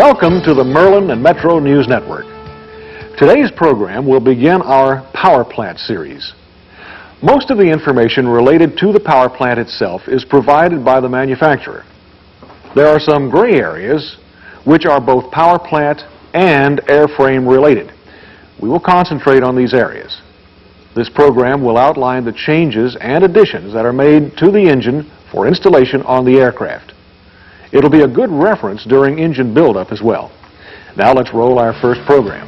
Welcome to the Merlin and Metro News Network. Today's program will begin our Power Plant series. Most of the information related to the power plant itself is provided by the manufacturer. There are some gray areas which are both power plant and airframe related. We will concentrate on these areas. This program will outline the changes and additions that are made to the engine for installation on the aircraft. It'll be a good reference during engine buildup as well. Now let's roll our first program.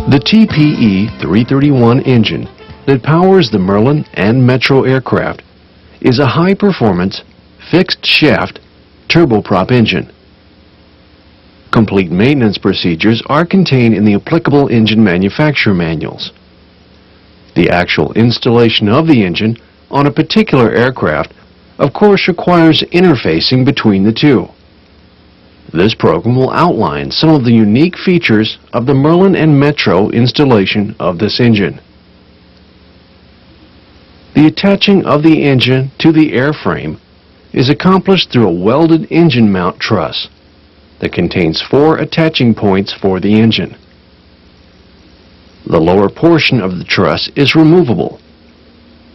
The TPE-331 engine that powers the Merlin and Metro aircraft is a high-performance, fixed-shaft turboprop engine. Complete maintenance procedures are contained in the applicable engine manufacturer manuals. The actual installation of the engine on a particular aircraft, of course, requires interfacing between the two. This program will outline some of the unique features of the Merlin and Metro installation of this engine. The attaching of the engine to the airframe is accomplished through a welded engine mount truss that contains 4 attaching points for the engine. The lower portion of the truss is removable,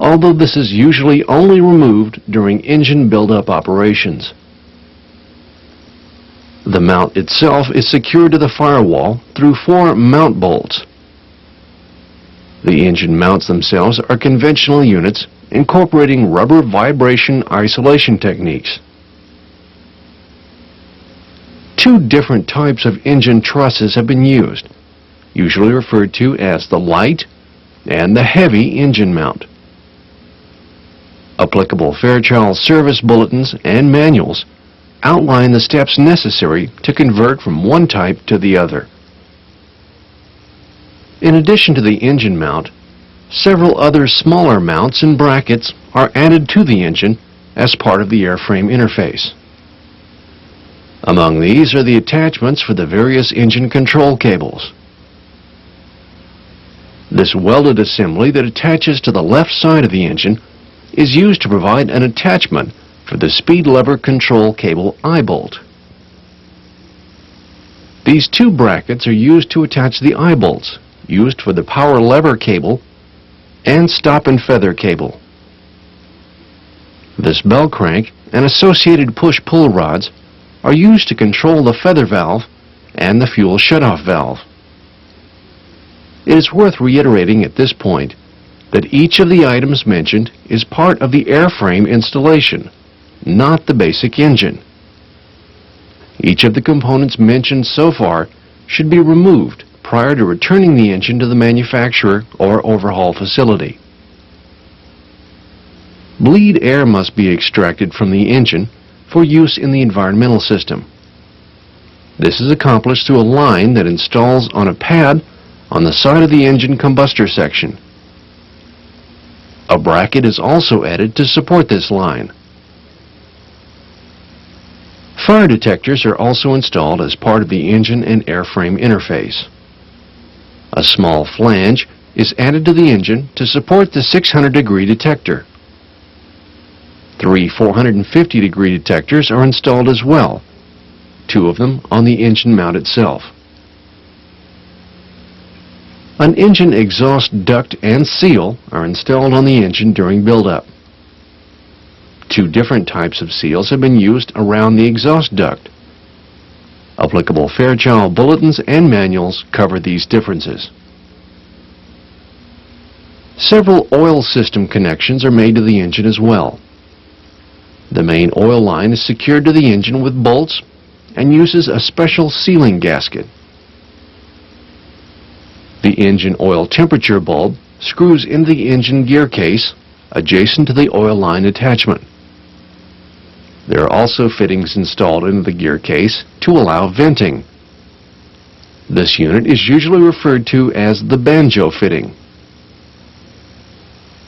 although this is usually only removed during engine buildup operations. The mount itself is secured to the firewall through 4 mount bolts. The engine mounts themselves are conventional units incorporating rubber vibration isolation techniques. 2 different types of engine trusses have been used, usually referred to as the light and the heavy engine mount. Applicable Fairchild service bulletins and manuals outline the steps necessary to convert from one type to the other. In addition to the engine mount, several other smaller mounts and brackets are added to the engine as part of the airframe interface. Among these are the attachments for the various engine control cables. This welded assembly that attaches to the left side of the engine is used to provide an attachment for the speed lever control cable eye-bolt. These 2 brackets are used to attach the eye-bolts used for the power lever cable and stop and feather cable. This bell crank and associated push-pull rods are used to control the feather valve and the fuel shutoff valve. It is worth reiterating at this point that each of the items mentioned is part of the airframe installation, not the basic engine. Each of the components mentioned so far should be removed prior to returning the engine to the manufacturer or overhaul facility. Bleed air must be extracted from the engine for use in the environmental system. This is accomplished through a line that installs on a pad on the side of the engine combustor section. A bracket is also added to support this line. Fire detectors are also installed as part of the engine and airframe interface. A small flange is added to the engine to support the 600-degree detector. 3 450-degree detectors are installed as well, 2 of them on the engine mount itself. An engine exhaust duct and seal are installed on the engine during buildup. 2 different types of seals have been used around the exhaust duct. Applicable Fairchild bulletins and manuals cover these differences. Several oil system connections are made to the engine as well. The main oil line is secured to the engine with bolts and uses a special sealing gasket. The engine oil temperature bulb screws into the engine gear case adjacent to the oil line attachment. There are also fittings installed into the gear case to allow venting. This unit is usually referred to as the banjo fitting.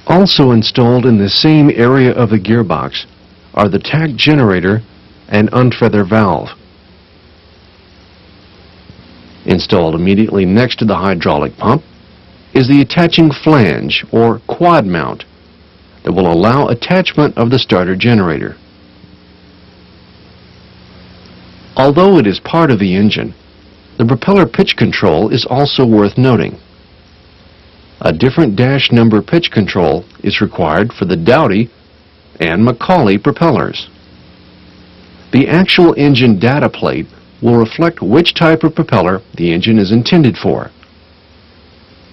Also installed in the same area of the gearbox are the tach generator and unfeather valve. Installed immediately next to the hydraulic pump is the attaching flange or quad mount that will allow attachment of the starter generator. Although it is part of the engine, the propeller pitch control is also worth noting. A different dash number pitch control is required for the Dowdy and Macaulay propellers. The actual engine data plate will reflect which type of propeller the engine is intended for.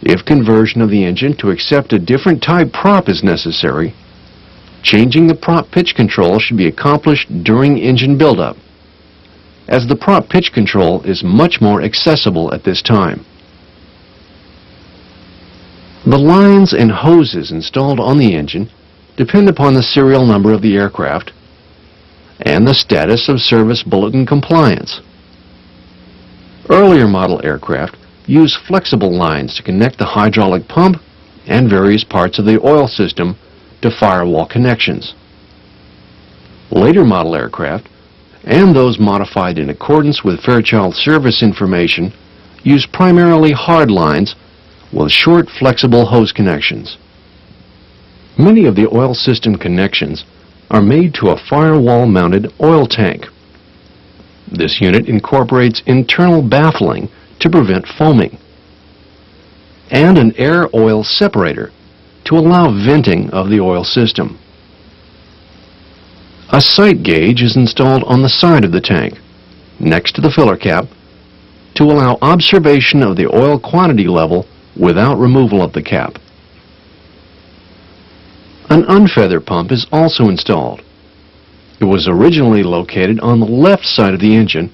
If conversion of the engine to accept a different type prop is necessary, changing the prop pitch control should be accomplished during engine buildup, as the prop pitch control is much more accessible at this time. The lines and hoses installed on the engine depend upon the serial number of the aircraft and the status of service bulletin compliance. Earlier model aircraft used flexible lines to connect the hydraulic pump and various parts of the oil system to firewall connections. Later model aircraft, and those modified in accordance with Fairchild service information, use primarily hard lines with short flexible hose connections. Many of the oil system connections are made to a firewall-mounted oil tank. This unit incorporates internal baffling to prevent foaming, and an air-oil separator to allow venting of the oil system. A sight gauge is installed on the side of the tank, next to the filler cap, to allow observation of the oil quantity level without removal of the cap. An unfeather pump is also installed. It was originally located on the left side of the engine,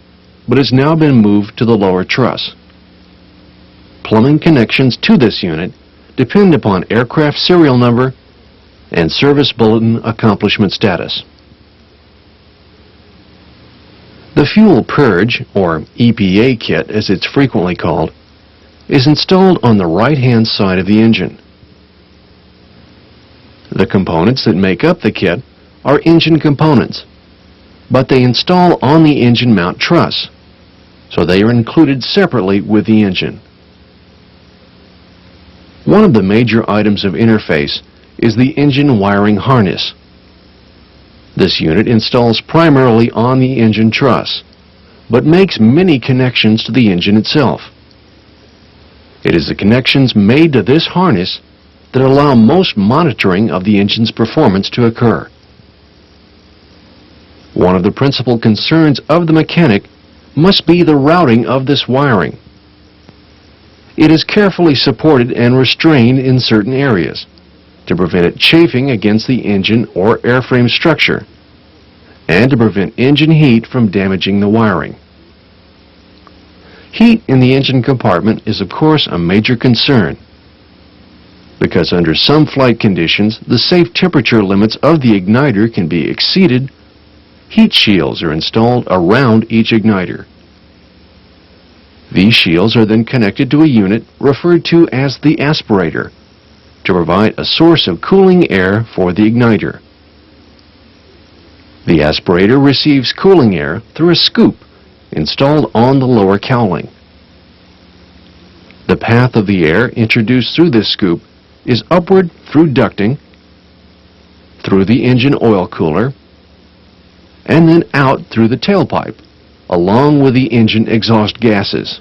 but has now been moved to the lower truss. Plumbing connections to this unit depend upon aircraft serial number and service bulletin accomplishment status. The fuel purge, or EPA kit as it's frequently called, is installed on the right-hand side of the engine. The components that make up the kit are engine components, but they install on the engine mount truss, so they are included separately with the engine. One of the major items of interface is the engine wiring harness. This unit installs primarily on the engine truss, but makes many connections to the engine itself. It is the connections made to this harness that allow most monitoring of the engine's performance to occur. One of the principal concerns of the mechanic must be the routing of this wiring. It is carefully supported and restrained in certain areas to prevent it chafing against the engine or airframe structure and to prevent engine heat from damaging the wiring. Heat in the engine compartment is of course a major concern because under some flight conditions the safe temperature limits of the igniter can be exceeded. Heat shields are installed around each igniter. These shields are then connected to a unit referred to as the aspirator to provide a source of cooling air for the igniter. The aspirator receives cooling air through a scoop installed on the lower cowling. The path of the air introduced through this scoop is upward through ducting, through the engine oil cooler, and then out through the tailpipe, along with the engine exhaust gases.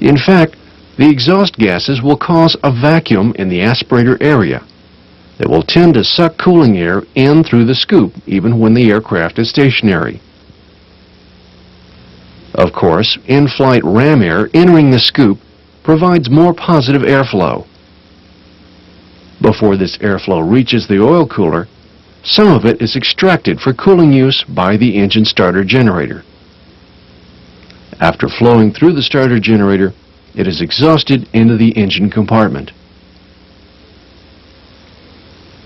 In fact, the exhaust gases will cause a vacuum in the aspirator area that will tend to suck cooling air in through the scoop even when the aircraft is stationary. Of course, in-flight ram air entering the scoop provides more positive airflow. Before this airflow reaches the oil cooler, some of it is extracted for cooling use by the engine starter generator. After flowing through the starter generator, it is exhausted into the engine compartment.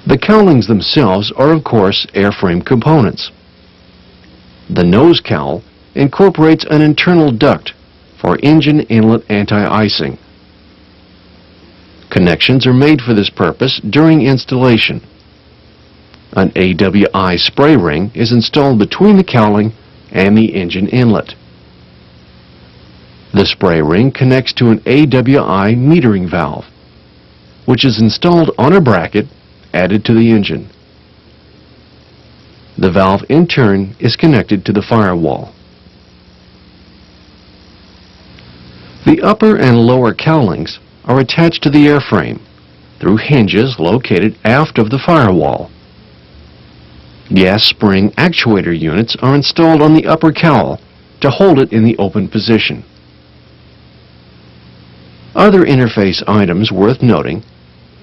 The cowlings themselves are of course airframe components. The nose cowl incorporates an internal duct for engine inlet anti-icing. Connections are made for this purpose during installation. An AWI spray ring is installed between the cowling and the engine inlet. The spray ring connects to an AWI metering valve, which is installed on a bracket added to the engine. The valve in turn is connected to the firewall. The upper and lower cowlings are attached to the airframe through hinges located aft of the firewall. Gas spring actuator units are installed on the upper cowl to hold it in the open position. Other interface items worth noting: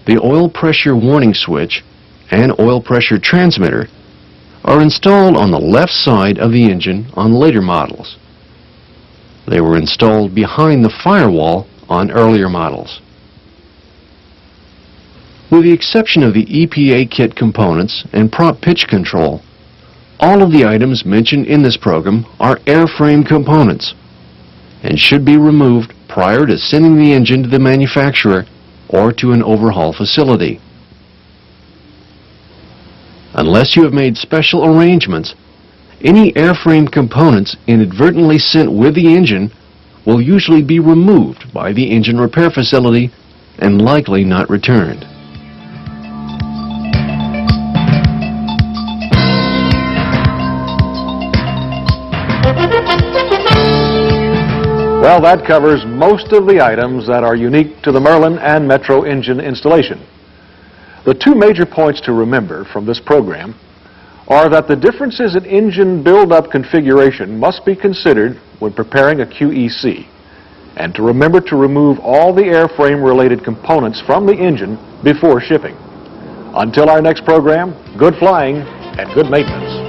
the oil pressure warning switch and oil pressure transmitter are installed on the left side of the engine on later models. They were installed behind the firewall on earlier models. With the exception of the EPA kit components and prop pitch control, all of the items mentioned in this program are airframe components and should be removed prior to sending the engine to the manufacturer or to an overhaul facility. Unless you have made special arrangements, any airframe components inadvertently sent with the engine will usually be removed by the engine repair facility and likely not returned. Well, that covers most of the items that are unique to the Merlin and Metro engine installation. The two major points to remember from this program are that the differences in engine build-up configuration must be considered when preparing a QEC, and to remember to remove all the airframe-related components from the engine before shipping. Until our next program, good flying and good maintenance.